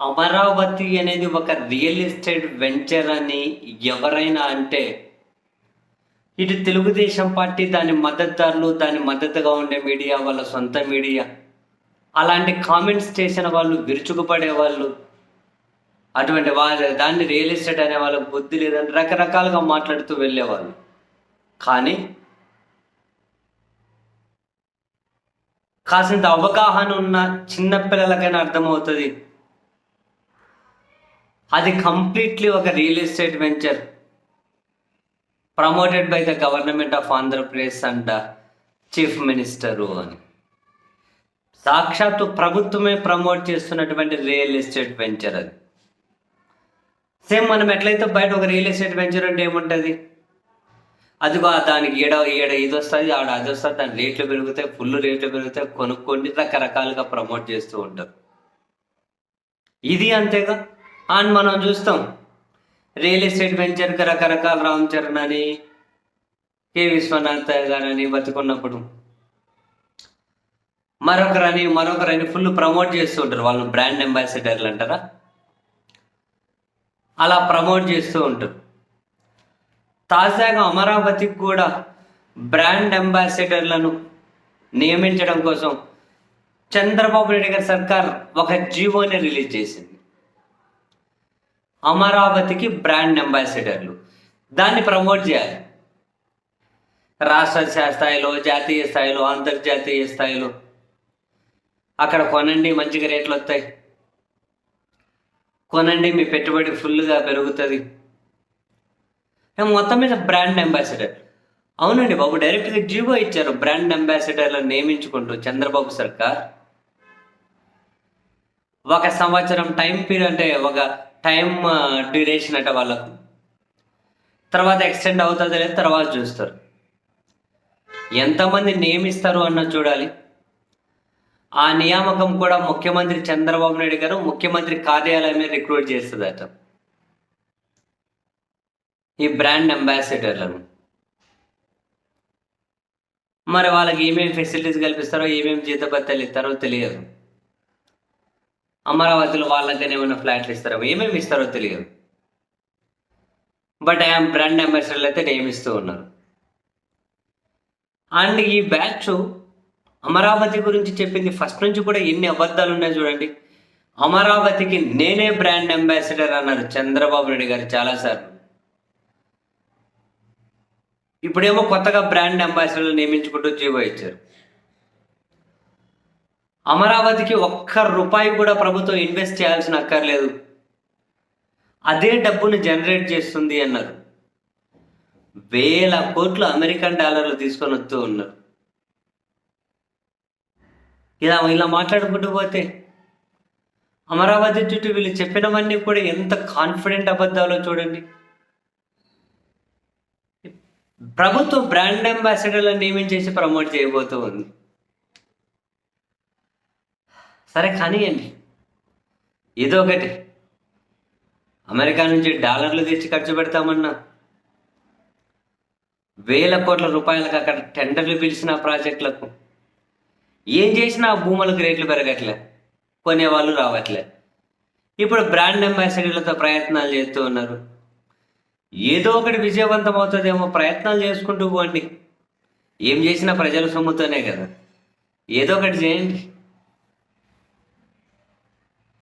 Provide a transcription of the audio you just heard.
అమరావతి అనేది ఒక real estate venture అని ఎవరైనా అంటే ఇటు తెలుగుదేశం పార్టీ, దాని మద్దతుదారులు, దాని మద్దతుగా ఉండే మీడియా, వాళ్ళ సొంత మీడియా, అలాంటి కామెంట్స్ చేసిన వాళ్ళు, విరుచుకుపడే వాళ్ళు, అటువంటి వాళ్ళ దాన్ని రియల్ ఎస్టేట్ అనే వాళ్ళకి బుద్ధి లేదని రకరకాలుగా మాట్లాడుతూ వెళ్ళేవాళ్ళు. కానీ కాసింత అవగాహన ఉన్న చిన్నపిల్లలకైనా అర్థమవుతుంది అది కంప్లీట్లీ ఒక real estate venture promoted by the government of Andhra Pradesh and chief minister అని. సాక్షాత్తు ప్రభుత్వమే ప్రమోట్ చేస్తున్నటువంటి రియల్ ఎస్టేట్ వెంచర్ అది. సేమ్ మనం ఎట్లయితే బయట ఒక రియల్ ఎస్టేట్ వెంచర్ అంటే ఏముంటుంది, అదిగో దానికి ఏడ ఇది వస్తుంది, ఆడ అది వస్తుంది, దాని రేట్లు పెరుగుతాయి, ఫుల్ రేట్లు పెరుగుతాయి, కొనుక్కొని రకరకాలుగా ప్రమోట్ చేస్తూ ఉంటారు. ఇది అంతేగా. అండ్ మనం చూస్తాం రియల్ ఎస్టేట్ వెంచర్కి రకరకాల రామ్ చరణ్ అని, కె విశ్వనాథ్ గారు అని బతుకున్నప్పుడు మరొకరని ఫుల్ ప్రమోట్ చేస్తూ ఉంటారు. వాళ్ళని బ్రాండ్ అంబాసిడర్లు అంటారా, అలా ప్రమోట్ చేస్తూ ఉంటారు. తాజాగా అమరావతికి కూడా బ్రాండ్ అంబాసిడర్లను నియమించడం కోసం చంద్రబాబు నాయుడు గారి సర్కార్ ఒక జీవోని రిలీజ్ చేసింది. అమరావతికి బ్రాండ్ అంబాసిడర్లు, దాన్ని ప్రమోట్ చేయాలి. రాష్ట్ర స్థాయిలో, జాతీయ స్థాయిలో, అంతర్జాతీయ స్థాయిలో అక్కడ కొనండి, మంచిగా రేట్లు వస్తాయి, కొనండి, మీ పెట్టుబడి ఫుల్గా పెరుగుతుంది. మొత్తం మీద బ్రాండ్ అంబాసిడర్. అవునండి బాబు, డైరెక్ట్గా జీవో ఇచ్చారు బ్రాండ్ అంబాసిడర్లను నియమించుకుంటూ చంద్రబాబు సర్కార్. 1 సంవత్సరం టైం పీరియడ్, అంటే ఒక టైం డ్యూరేషన్ అంటే వాళ్ళకు, తర్వాత ఎక్స్టెండ్ అవుతుందో లేదు తర్వాత చూస్తారు. ఎంతమంది నియమిస్తారు అన్న చూడాలి. ఆ నియామకం కూడా ముఖ్యమంత్రి చంద్రబాబు నాయుడు గారు ముఖ్యమంత్రి కార్యాలయమే రిక్రూట్ చేస్తుందట ఈ బ్రాండ్ అంబాసిడర్లను. మరి వాళ్ళకి ఏమేమి ఫెసిలిటీస్ కల్పిస్తారో, ఏమేమి జీతభత్యాలు ఇస్తారో తెలియదు. అమరావతిలో వాళ్ళకనే ఏమైనా ఫ్లాట్లు ఇస్తారో, ఏమేమి ఇస్తారో తెలియదు. బట్ బ్రాండ్ అంబాసిడర్లు అయితే నియమిస్తూ ఉన్నారు. అండ్ ఈ బ్యాచ్ అమరావతి గురించి చెప్పింది ఫస్ట్ నుంచి కూడా ఎన్ని అబద్ధాలు ఉన్నాయి చూడండి. అమరావతికి నేనే బ్రాండ్ అంబాసిడర్ అన్నారు చంద్రబాబు నాయుడు గారు చాలాసార్లు. ఇప్పుడేమో కొత్తగా బ్రాండ్ అంబాసిడర్లు నియమించుకుంటూ జీవో ఇచ్చారు. అమరావతికి ₹1 కూడా ప్రభుత్వం ఇన్వెస్ట్ చేయాల్సిన అక్కర్లేదు, అదే డబ్బును జనరేట్ చేస్తుంది అన్నారు. వేల కోట్లు అమెరికన్ డాలర్లు తీసుకొని వస్తూ ఉన్నారు. ఇలా మాట్లాడుకుంటూ పోతే అమరావతి చుట్టూ వీళ్ళు చెప్పినవన్నీ కూడా ఎంత కాన్ఫిడెంట్ అబద్ధాలో చూడండి. ప్రభుత్వం బ్రాండ్ అంబాసిడర్లను నియమించేసి ప్రమోట్ చేయబోతూ ఉంది. సరే కానివ్వండి, ఏదో ఒకటి. అమెరికా నుంచి డాలర్లు తెచ్చి ఖర్చు పెడతామన్నా, వేల కోట్ల రూపాయలకు అక్కడ టెండర్లు పిలిచిన ప్రాజెక్టులకు ఏం చేసినా ఆ భూములకు రేట్లు పెరగట్లే, కొనేవాళ్ళు రావట్లే. ఇప్పుడు బ్రాండ్ అంబాసిడర్లతో ప్రయత్నాలు చేస్తూ ఉన్నారు. ఏదో ఒకటి విజయవంతం అవుతుందేమో, ప్రయత్నాలు చేసుకుంటూ పోండి. ఏం చేసినా ప్రజల సొమ్ముతోనే కదా, ఏదో ఒకటి చేయండి.